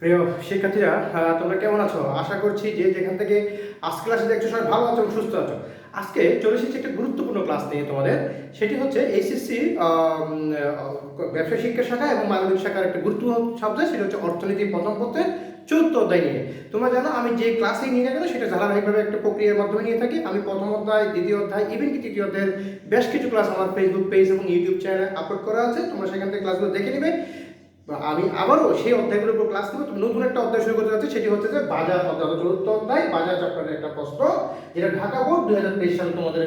প্রিয় শিক্ষার্থীরা, তোমরা কেমন আছো? আশা করছি যে যেখান থেকে আজকে ক্লাসে দেখছো সবাই ভালো আছো এবং সুস্থ আছো। আজকে চলে এসেছি একটা গুরুত্বপূর্ণ ক্লাস নিয়ে তোমাদের। সেটি হচ্ছে এইচএসসি ব্যবসা শিক্ষা শাখা এবং মানবিক শাখার একটা গুরুত্বপূর্ণ সাবজেক্ট, সেটা হচ্ছে অর্থনীতি প্রথম পত্রের 4th অধ্যায় নিয়ে। তোমরা জানো আমি যে ক্লাসে নিয়ে যাবো সেটা ধারাবাহিকভাবে একটা প্রক্রিয়ার মাধ্যমে নিয়ে থাকি। আমি প্রথম অধ্যায়, দ্বিতীয় অধ্যায়, ইভেন কি তৃতীয় অধ্যায়ের বেশ কিছু ক্লাস আমার ফেসবুক পেজ এবং ইউটিউব চ্যানেলে আপলোড করা আছে। তোমরা সেখান থেকে ক্লাসগুলো দেখে নেবে। আমি আবারও সেই অধ্যায়গুলোর উপর ক্লাস নেব। নতুন একটা অধ্যায় শুরু করতে যাচ্ছি, সেটি হচ্ছে যে বাজার অধ্যায়, 4th অধ্যায় বাজার চ্যাপ্টারের একটা প্রশ্ন, যেটা ঢাকা বোর্ড 2023 সালে তোমাদের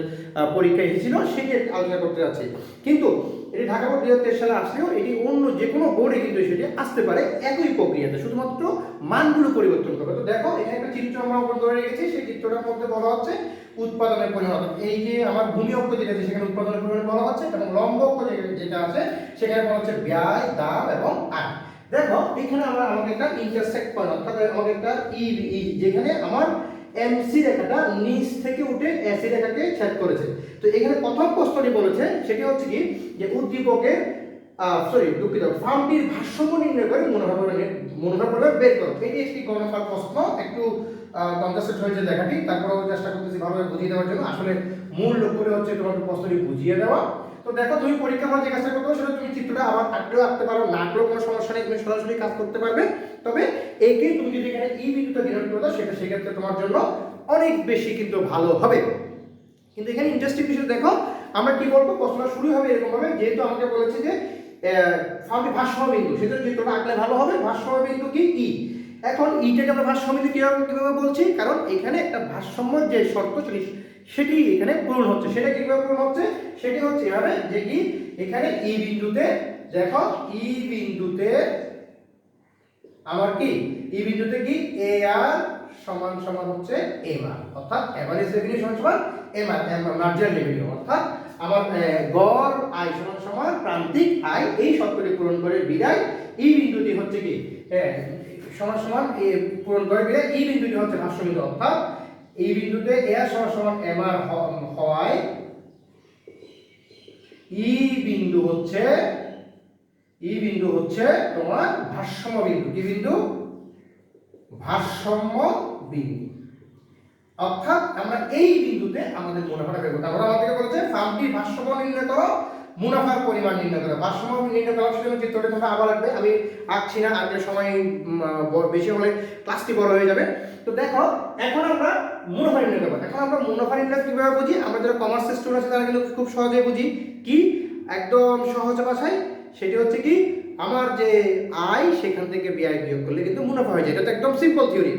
পরীক্ষায় এসেছিল, সেটি আলোচনা করতে যাচ্ছি। কিন্তু এটি ঢাকা বোর্ড 2023 সালে আসলেও এটি অন্য যে কোনো বোর্ডে কিন্তু সেটি আসতে পারে একই প্রক্রিয়াতে, শুধুমাত্র মানগুলো পরিবর্তন করবে। তো দেখো এখানে একটা চিত্র আমরা উপর ধরে রেখেছি, সেই চিত্রটার মধ্যে বলা হচ্ছে উৎপাদনের পরিমাণ। এই যে আমার ভূমি অক্ষ যেটা আছে সেখানে উৎপাদনের পরিমাণ বলা হচ্ছে, এবং লম্ব অক্ষ যেটা আছে সেখানে বলা হচ্ছে ব্যয়, দাম এবং আয়। দেখো এখানে আমাকে একটা ইন্টারসেক্ট পয়েন্ট, অর্থাৎ আমাকে একটা যেখানে আমার এমসি রেখাটা নিচ থেকে উঠে এসি রেখাকে ছেদ করেছে। তো এখানে প্রথম প্রশ্নটি বলেছে সেটি হচ্ছে কি, যে উদ্দীপকের ফার্মটির ভারসাম্য নির্ণয় করে মুনাফা পরিমাণ বের করো। এটি একটি গণফল প্রশ্ন, একটু কনজাস্টেড হয়েছে লেখাটি, তারপরেও চেষ্টা করতেছি ভালোভাবে বুঝিয়ে দেওয়ার জন্য। আসলে মূল লক্ষ্য হচ্ছে তোমাকে প্রশ্নটি বুঝিয়ে দেওয়া। তো দেখো তুমি পরীক্ষা হলে যে কাজটা করতে হবে সেটা তুমি চিত্রটা আবার আঁকলেও আঁকতে পারো, না আঁকলেও কোনো সমস্যা নেই, তুমি সরাসরি কাজ করতে পারবে। তবে একে তুমি যদি এখানে ই বিন্দুটা ডিনোট করে দাও সেটা সেক্ষেত্রে তোমার জন্য অনেক বেশি কিন্তু ভালো হবে। কিন্তু এখানে ইন্টারেস্টিং বিষয় দেখো, আমরা কি বলবো, প্রশ্নটা শুরু হবে এরকম ভাবে, যেহেতু আমাকে বলেছে যে ফার্মটি ভারসাম্য বিন্দু, সেটা চিত্রটা আঁকলে ভালো হবে। ভারসাম্য বিন্দু কি ই। এখন ইটাকে আমরা ভারসাম্য বিন্দু কিভাবে বলছি, কারণ এখানে একটা ভারসাম্যের যে শর্ত সেটি এখানে পূরণ হচ্ছে। সেটা কিভাবে পূরণ হচ্ছে, সেটি হচ্ছে এভাবে যে কি, এখানে ই বিন্দুতে দেখো, ই বিন্দুতে আমার কি, ই বিন্দুতে কি এ আর সমান সমান হচ্ছে এম আর, অর্থাৎ এভারেজ রেভিনিউ সমান সমান এম আর, মার্জিনাল রেভিনিউ, অর্থাৎ আমার গড় আয় সমান সমান প্রান্তিক আয়। এই শর্তটি পূরণ করে বিদায় ই বিন্দুটি হচ্ছে কি সমান সমান পূরণ করে বিদায় ই বিন্দুটি হচ্ছে ভাষ্য বিন্দু, অর্থাৎ এই বিন্দুতে এ আর সমান সমান এম আর হয়, ই বিন্দু হচ্ছে তোমার ভারসাম্য বিন্দু। কি বিন্দু? ভারসাম্য বিন্দু। অর্থাৎ আমরা এই বিন্দুতে আমাদের মুনাফাটা বের করতে, আমরা আমাদেরকে বলেছে ফার্মটির ভারসাম্য নির্ণয় করো, মুনাফার পরিমাণ নির্ণয় করো। ভারসাম্য নির্ণয় করার জন্য চিত্রটা তোমরা আবার রাখবে, আমি আঁকছি না, আগে সময় বেশি হলে ক্লাসটি বড় হয়ে যাবে। তো দেখো এখন আমরা মুনাফা নির্ণয় করবো। এখন আমরা মুনাফা নির্ণয় কিভাবে বুঝি, আমরা যারা কমার্সের স্টুডেন্ট আছে তারা কিন্তু খুব সহজে বুঝি। কি একদম সহজ ভাষায়, সেটি হচ্ছে কি, আমার যে আয় সেখান থেকে ব্যয় বিয়োগ করলে কিন্তু মুনাফা হয়ে যায়। এটা তো একদম সিম্পল থিওরি।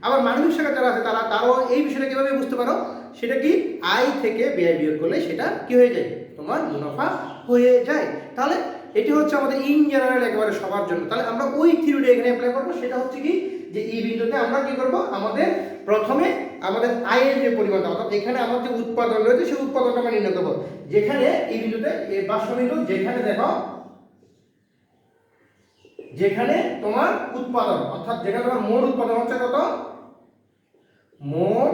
আবার মানবিক শাখা যারা আছে তারাও এই বিষয়টা কিভাবে বুঝতে পারো, সেটা কি, আয় থেকে ব্যয় বিয়োগ করলে সেটা কি হয়ে যায়, তোমার মুনাফা হয়ে যায়। তাহলে এটি হচ্ছে আমাদের ইন জেনারেল একেবারে সবার জন্য। তাহলে আমরা ওই থিওরিটা এখানে অ্যাপ্লাই করবো। সেটা হচ্ছে কি, যে এই বিন্দুতে আমরা কি করব, আমাদের প্রথমে আমাদের আয়ের যে পরিমাণটা, অর্থাৎ এখানে আমার যে উৎপাদন রয়েছে সেই উৎপাদনটা আমরা নির্ণয় করবো। যেখানে এই বিন্দুতে ভারসাম্য বিন্দু, যেখানে দেখো, যেখানে তোমার উৎপাদন, অর্থাৎ যেখানে তোমার মোট উৎপাদন হচ্ছে কত, মোট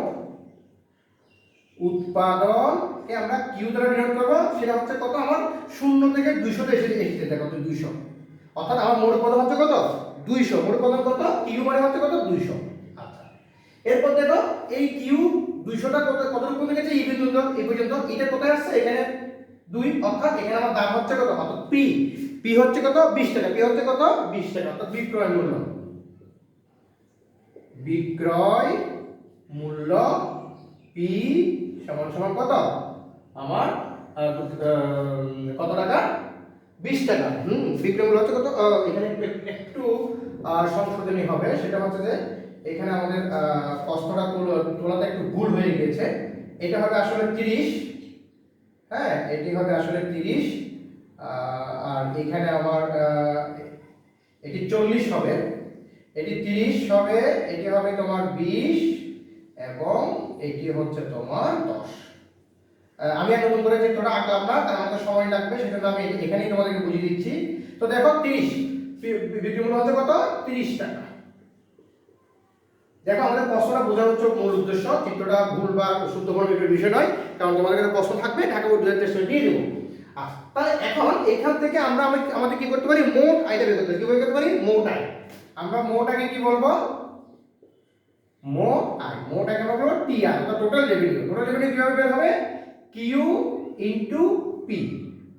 উৎপাদনকে আমরা কিউ দ্বারা ডিনোট করব। সেটা হচ্ছে কত, আমার 0 থেকে 200 তে এসেছে দেখো, 200, অর্থাৎ আমার মোট উৎপাদন হচ্ছে কত, 200। মোট উৎপাদন কত, কিউ মানে হচ্ছে কত, 200। আচ্ছা, এরপর দেখো এই কিউ 200টা কতটুকু পর্যন্ত গেছে, এই পর্যন্ত, এই পর্যন্ত। এটা কোথায় আসছে, এখানে 2, অর্থাৎ এখানে আমার দাম হচ্ছে কত, অর্থাৎ পি হচ্ছে কত, 20 টাকা। পি হচ্ছে কত, 20 টাকা, অর্থাৎ বিক্রয় মূল্য। বিক্রয় মূল্য পি সমান সমান কত, আমার কত টাকা, 20 টাকা। বিক্রয় মূল্য হচ্ছে কত, এখানে একটু সংশোধনী হবে। সেটা হচ্ছে যে এখানে আমাদের প্রশ্নটা তোলাতে একটু ভুল হয়ে গিয়েছে। এটা হবে আসলে 30, হ্যাঁ এটি হবে আসলে 30, আর এখানে আমার এটি 40 হবে, এটি 30 হবে, এটি হবে তোমার 20, এবং এটি হচ্ছে তোমার 10। আমি আর নতুন করে চিত্রটা আঁকলাম না, কারণ আমাদের সময় লাগবে, সেজন্য আমি এখানেই তোমাদেরকে বুঝিয়ে দিচ্ছি। তো দেখো 30, বিক্রি মূল্য হচ্ছে কত, 30 টাকা। দেখো আমাদের প্রশ্নটা বোঝা হচ্ছে মূল উদ্দেশ্য, চিত্রটা ভুল বা শুদ্ধ কোনো বিষয় নয়, কারণ তোমাদের কাছে প্রশ্ন থাকবে, ঢাকা বোর্ড 2023 দিয়ে দেবো। তাহলে এখন এখান থেকে আমরা আমাদের কি করতে পারি, মোট আয়টা বের করতে পারি। কি বের করতে পারি, মোট আয়। আমরা মোটাকে কি বলবো, মোট আয়, মোট আয় বলবো টি আর, অর্থাৎ টোটাল রেভিনিউ। টোটাল রেভিনিউ কিভাবে বের হবে, কিউ ইনটু পি।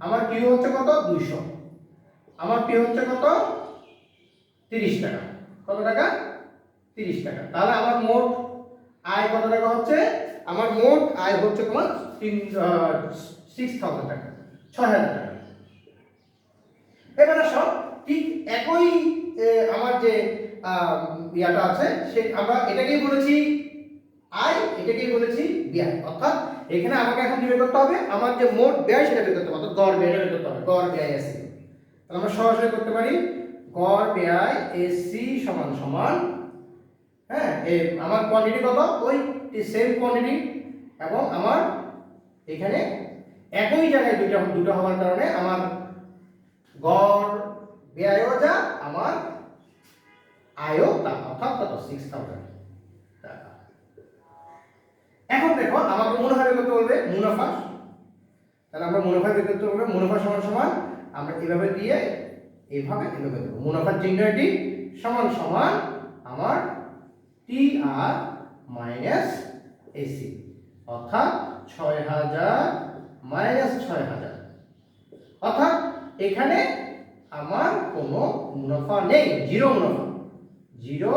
আমার কিউ হচ্ছে কত 200, আমার পি হচ্ছে কত 30 টাকা। কত টাকা 30 টাকা। তাহলে আমার মোট আয় কত টাকা হচ্ছে, আমার মোট আয় হচ্ছে তোমার 6000 টাকা, 6000 টাকা। এবার আসো ঠিক একই আমার যে ইয়াটা আছে সে আমরা এটাকেই বলেছি আয়, এটাকেই বলেছি ব্যয়। অর্থাৎ এখানে আমাকে এখন কি বের করতে হবে, আমার যে মোট ব্যয় সেটা বের করতে হবে, অর্থাৎ গড় ব্যয়টা বের করতে হবে। গড় ব্যয় এসি, তাহলে আমরা সরাসরি করতে পারি গড় ব্যয় এসি সমান সমান, হ্যাঁ আমার কোয়ান্টিটি কত, ওই সেম কোয়ান্টিটি, এবং আমার এখানে একই জায়গায় দুটো হওয়ার কারণে আমার গড় ব্যয়ও যা, আমার আয়ও তা, অর্থাৎ কত 6000 টাকা। এখন দেখো আমাকে মুনাফা বের করতে বলবে, মুনাফা। তাহলে আমরা মুনাফা বের করতে বলবে, মুনাফা সমান সমান আমরা এভাবে দিয়ে এইভাবে দেব। মুনাফার চিহ্নটি সমান সমান আমার টি আর মাইনাস এসি, অর্থাৎ 6000 মাইনাস 6000। অর্থাৎ এখানে আমার কোনো মুনাফা নেই, জিরো মুনাফা, জিরো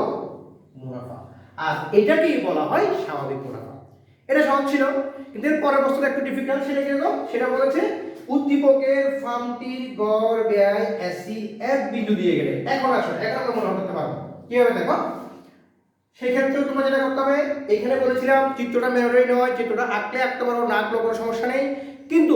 মুনাফা। আর এটাকেই বলা হয় স্বাভাবিক মুনাফা। এটা সহজ ছিল, কিন্তু এর পরের প্রশ্নটা একটু ডিফিকাল্ট। সেটা কি রকম, সেটা বলেছে উদ্দীপকের ফার্মটির গড় ব্যয় এসি এক বিন্দু দিয়ে গেলে। এখন আসো, এখন আমরা মুনাফা করতে পারবো কিভাবে দেখো। সেক্ষেত্রে তোমার যেটা করতে হবে, এখানে বলেছিলাম চিত্রটা মেমোরি নয়, চিত্রটা আঁকতে পারো, না আঁকলেও কোনো সমস্যা নেই, কিন্তু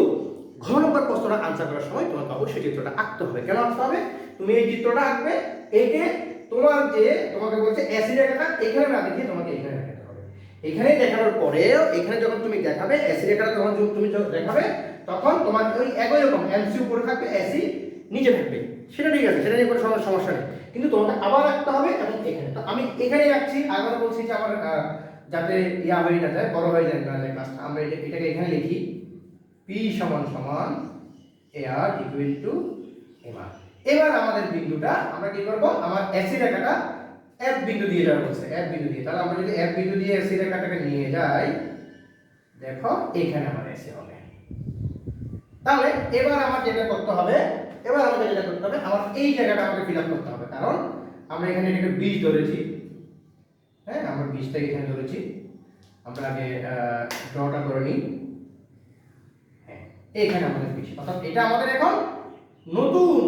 ঘ নম্বর প্রশ্নটা আনসার করার সময় তোমাকে অবশ্যই চিত্রটা আঁকতে হবে। কেন আঁকতে হবে, তুমি এই চিত্রটা আঁকবে, এইকে তোমার যে তোমাকে বলছে এসি রেখাটা এখানে না দেখিয়ে তোমাকে এখানে দেখাতে হবে। এখানে দেখানোর পরেও এখানে যখন তুমি দেখাবে এসি রেখাটা, তখন তুমি যখন দেখাবে তখন তোমার ওই একই রকম এমসি উপরে থাকবে, এসি নিচে থাকবে, সেটা ঠিক আছে, সেটা নিয়ে কোনো সমস্যা নেই, কিন্তু তোমাকে আবার রাখতে হবে। এবং এখানে তো আমি এখানেই রাখছি, আবার বলছি যে আমার যাতে ইয়া হয়ে না যায়, বড় হয়ে যায় না যায় ক্লাসটা, আমরা এটাকে এখানে লিখি পি সমান সমান এআর ইকুয়াল টু এমআর। এবার আমাদের বিন্দুটা আমরা কি করব, আমার এসি রেখাটা এফ বিন্দু দিয়ে যাওয়া বলছে, এফ বিন্দু দিয়ে। তাহলে আমরা যদি এফ বিন্দু দিয়ে এসি রেখাটাকে নিয়ে যাই, দেখো এখানে আমার এসি হবে। তাহলে এবার আমার যেটা করতে হবে, আমার এই জায়গাটা আমাকে ফিল আপ করতে হবে, কারণ আমরা এখানে এটাকে 20 ধরেছি, হ্যাঁ আমরা 20টাকে এখানে ধরেছি। আমরা আগে ড্রটা করে নিই, হ্যাঁ এখানে আমাদের 20, অর্থাৎ এটা আমাদের এখন নতুন,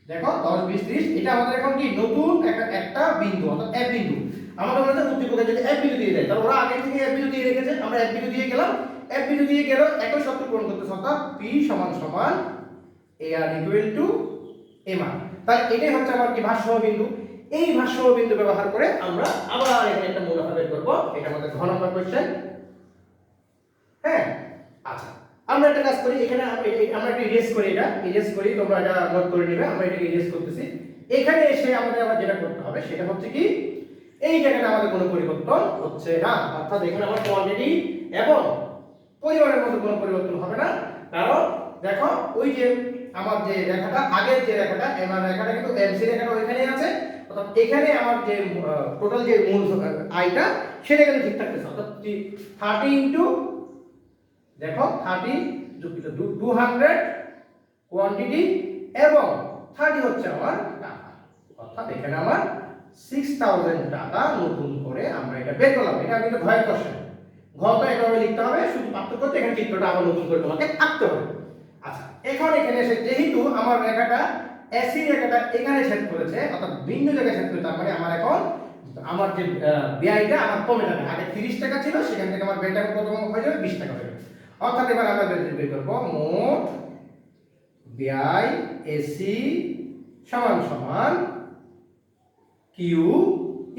দেখো 10 20 30, এটা আমাদের এখন কি নতুন একটা বিন্দু, অর্থাৎ এক বিন্দু। আমাদের বলতে উদ্দীপকে যদি এক বিন্দু দিয়ে দেয়, তাহলে ওরা আগে থেকে এক বিন্দু দিয়ে রেখেছে, আমরা এক বিন্দু দিয়ে গেলাম, এক বিন্দু দিয়ে গেল একই শর্ত পূরণ করতে, অর্থাৎ পি সমান সমান এআর ইকুয়াল টু এমআর। তাহলে এটাই হচ্ছে আমার কি ভারসাম্য বিন্দু। এই ভারসাম্য বিন্দু ব্যবহার করে আমরা আবার এখানে একটা মুনাফা বের করব, এটা আমাদের ঘ নম্বর কোশ্চেন। হ্যাঁ আচ্ছা, আমরা একটা কাজ করি, এখানে আমরা একটা ইরেজ করি, এটা ইরেজ করি, তোমরা এটা নোট করে নেবে। আমরা এটাকে ইরেজ করতেছি। এখানে এসে আমাদের আবার যেটা করতে হবে সেটা হচ্ছে কি, এই জায়গাটা আমাদের কোনো পরিবর্তন হচ্ছে না, অর্থাৎ এখানে আমার কোয়ান্টিটি এবং পরিমাণের মধ্যে কোনো পরিবর্তন হবে না। কারণ দেখো ওই যে আমার যে রেখাটা, আগের যে রেখাটা এমআর রেখাটা কিন্তু এমসি রেখাটা ওইখানেই আছে, অর্থাৎ এখানে আমার যে টোটাল যে মূল আয়টা সেটা কিন্তু ঠিক থাকতেছে, অর্থাৎ 30 ইনটু দেখো 30 200 কোয়ান্টিটি এবং 30 হচ্ছে আমার টাকা, অর্থাৎ এখানে আমার 6000 টাকা নতুন করে আমরা এটা বের করলাম। এটা কিন্তু ঘয়ের কোশ্চেন, ঘটা এভাবে লিখতে হবে, শুধু পার্থক্য করতে এখানে চিত্রটা আবার নতুন করে তোমাকে আঁকতে হবে। আচ্ছা, এখন এখানে এসে যেহেতু আমার রেখাটা এসি রেখাটা এখানে ছেদ করেছে, অর্থাৎ ভিন্ন জায়গায় ছেদ করেছে, তার মানে আমার এখন আমার যে ব্যয়টা আমার কমে যাবে। আগে 30 টাকা ছিল, সেখান থেকে আমার ব্যয়টা কত হয়ে যাবে, 20 টাকা হয়ে যাবে। অর্থাৎ এবার আমরা বের করব মোট ব্যয় এসি সমান সমান কিউ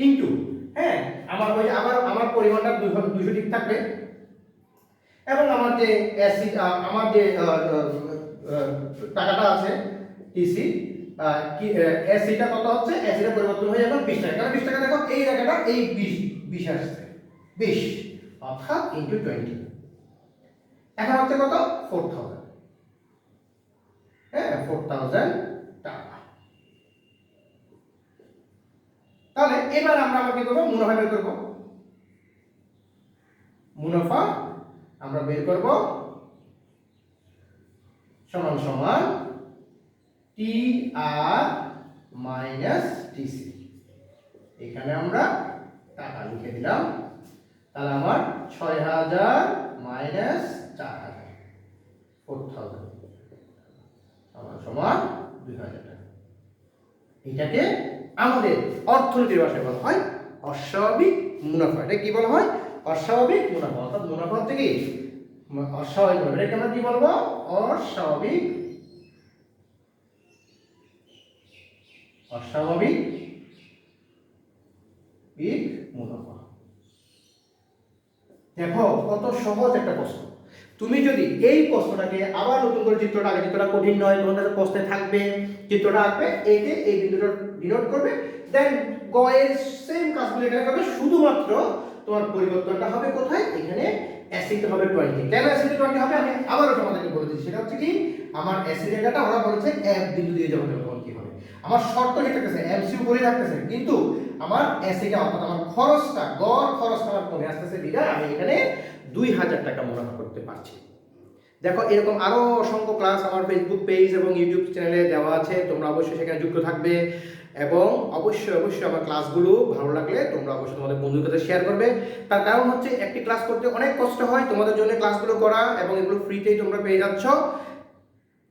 ইনটু, হ্যাঁ আমার ওই আমার পরিমাণটা 200 ঠিক থাকবে, এবং আমার যে এসি আমার যে টাকাটা আছে টিসি এসিটা কত হচ্ছে, এসিটা পরিবর্তন হয়ে যাবে 20 টাকা। কারণ 20 টাকা দেখো এই টাকাটা এই 20 আসছে 20, অর্থাৎ ইনটু 20। এখন হচ্ছে কত 4000, হ্যাঁ 4000 টাকা। এবার আমরা কি করবো, মুনাফা বের করবো। মুনাফা আমরা বের করব সমান সমান টি আর মাইনাস টিসি। এখানে আমরা টাকা লিখে দিলাম, তাহলে আমার ৬০০০ মাইনাস ৪০০০ 4000 সমান ২০০০ টাকা। এটাকে আমাদের অর্থনীতির ভাষায় বলা হয় অস্বাভাবিক মুনাফা। এটা কি বলা হয়? অস্বাভাবিক মুনাফা। অর্থাৎ মুনাফা হচ্ছে কি অস্বাভাবিক মুনাফা। এটাকে আমরা কি বলবো? অস্বাভাবিক মুনাফা। দেখো কত সহজ একটা প্রশ্ন। তুমি যদি এই প্রশ্নটাকে আবার নতুন করে চিত্রটা, আগে চিত্রটা কঠিন নয়, তোমার কাছে প্রশ্নে থাকবে, চিত্রটা আঁকবে, একে এই বিন্দুটা ডিনোট করবে, দেন গ এর সেম কাজগুলো এখানে করবে, শুধুমাত্র তোমার পরিবর্তনটা হবে কোথায়? এখানে অ্যাসিড হবে 20। কেন অ্যাসিড 20 হবে আমি আবারও তোমাদেরকে বলে দিচ্ছি। সেটা হচ্ছে কি, আমার অ্যাসিড রেখাটা ওরা বলেছে এক বিন্দু দিয়ে যাবে, তখন কি হবে? আমার শর্ত কি থাকতেছে? এমসিউ করে রাখতেছে, কিন্তু আমার অ্যাসিডটা অর্থাৎ আমার খরচটা, গড় খরচটা আমার কমে আসতেছে, বিধায় আমি এখানে ২০০০ টাকা মুনাফা করতে পারছি। দেখো এরকম আরো অসংখ্য ক্লাস আমার ফেসবুক পেজ এবং ইউটিউব চ্যানেলে দেওয়া আছে, তোমরা অবশ্যই সেখানে যুক্ত থাকবে এবং অবশ্যই আমার ক্লাসগুলো ভালো লাগলে তোমরা অবশ্যই তোমাদের বন্ধুদের কাছে শেয়ার করবে। তার কারণ হচ্ছে একটি ক্লাস করতে অনেক কষ্ট হয়, তোমাদের জন্য ক্লাসগুলো করা এবং এগুলো ফ্রিতেই তোমরা পেয়ে যাচ্ছ।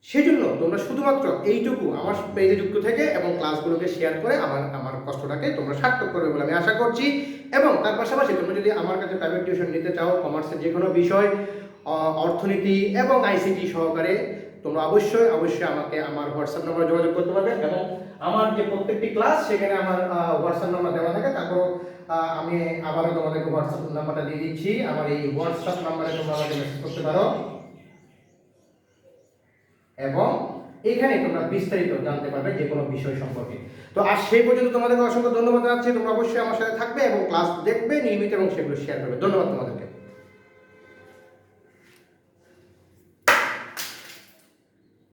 সেজন্য তোমরা শুধুমাত্র এইটুকু আমার পেজে যুক্ত থেকে এবং ক্লাসগুলোকে শেয়ার করে আমার কষ্টটাকে তোমরা সার্থক করবে বলে আমি আশা করছি। এবং তার পাশাপাশি তোমরা যদি আমার কাছে প্রাইভেট টিউশন নিতে চাও, কমার্সের যে কোনো বিষয়, অর্থনীতি এবং আইসিটি সহকারে, তোমরা অবশ্যই আমাকে আমার হোয়াটসঅ্যাপ নাম্বারে যোগাযোগ করতে পারবে। এবং আমার যে প্রত্যেকটি ক্লাস সেখানে আমার হোয়াটসঅ্যাপ নাম্বার দেওয়া থাকে। তারপর আমি আবারও তোমাদেরকে হোয়াটসঅ্যাপ নাম্বারটা দিয়ে দিচ্ছি। আমার এই হোয়াটসঅ্যাপ নাম্বারে তোমরা আমাকে মেসেজ করতে পারো এবং এখানে তোমরা বিস্তারিত জানতে পারবে যে কোনো বিষয় সম্পর্কে। তো আজ সেই পর্যন্ত তোমাদেরকে অসংখ্য ধন্যবাদ জানাচ্ছি। তোমরা অবশ্যই আমার সাথে থাকবে এবং ক্লাস দেখবে নিয়মিত এবং সেগুলো শেয়ার করবে। ধন্যবাদ তোমাদেরকে।